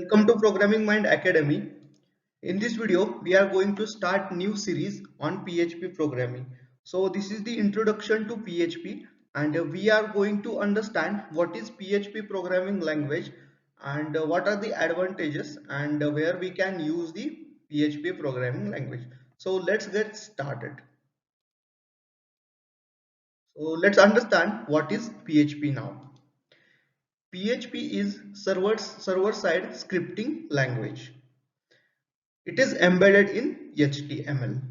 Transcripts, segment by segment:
Welcome to Programming Mind Academy. In this video, we are going to start new series on PHP programming. So this is the introduction to PHP, and we are going to understand what is PHP programming language and what are the advantages and where we can use the PHP programming language. So let's get started. So let's understand what is PHP now. PHP is server-side scripting language. It is embedded in HTML.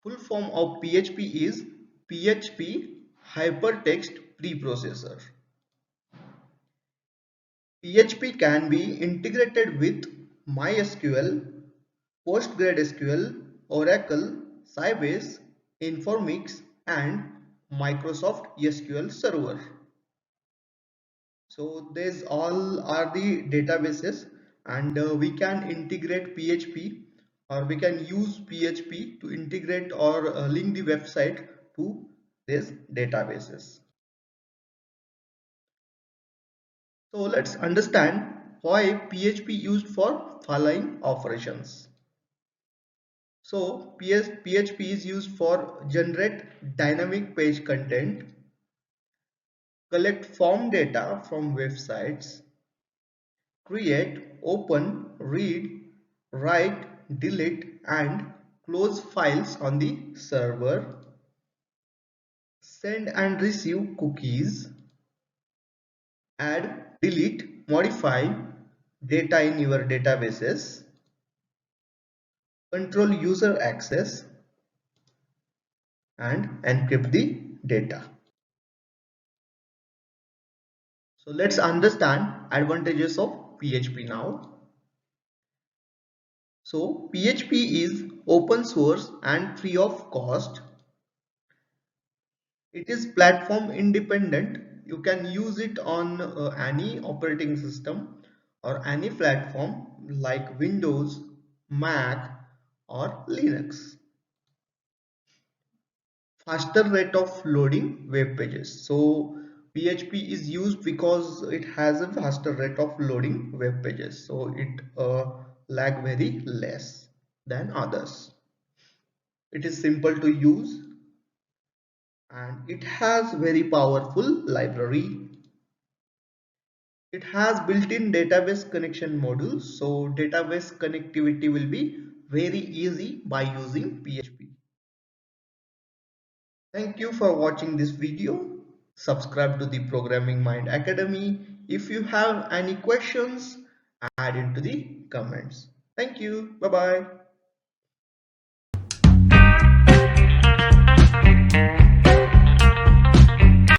Full form of PHP is PHP Hypertext Preprocessor. PHP can be integrated with MySQL, PostgreSQL, Oracle, Sybase, Informix, and Microsoft SQL Server. So these all are the databases, and we can integrate PHP, or we can use PHP to integrate or link the website to these databases. So let's understand why PHP used for following operations. So PHP is used for generate dynamic page content, collect form data from websites, create, open, read, write, delete, and close files on the server, send and receive cookies, add, delete, modify data in your databases, control user access, and encrypt the data. So let's understand advantages of PHP now. So PHP is open source and free of cost. It is platform independent. You can use it on any operating system or any platform like Windows, Mac, or Linux. Faster rate of loading web pages. So PHP is used because it has a faster rate of loading web pages. So it lag very less than others. It is simple to use, and it has very powerful library. It has built-in database connection modules, so database connectivity will be very easy by using PHP. Thank you for watching this video. Subscribe to the Programming Mind Academy. If you have any questions, add into the comments. Thank you. Bye bye.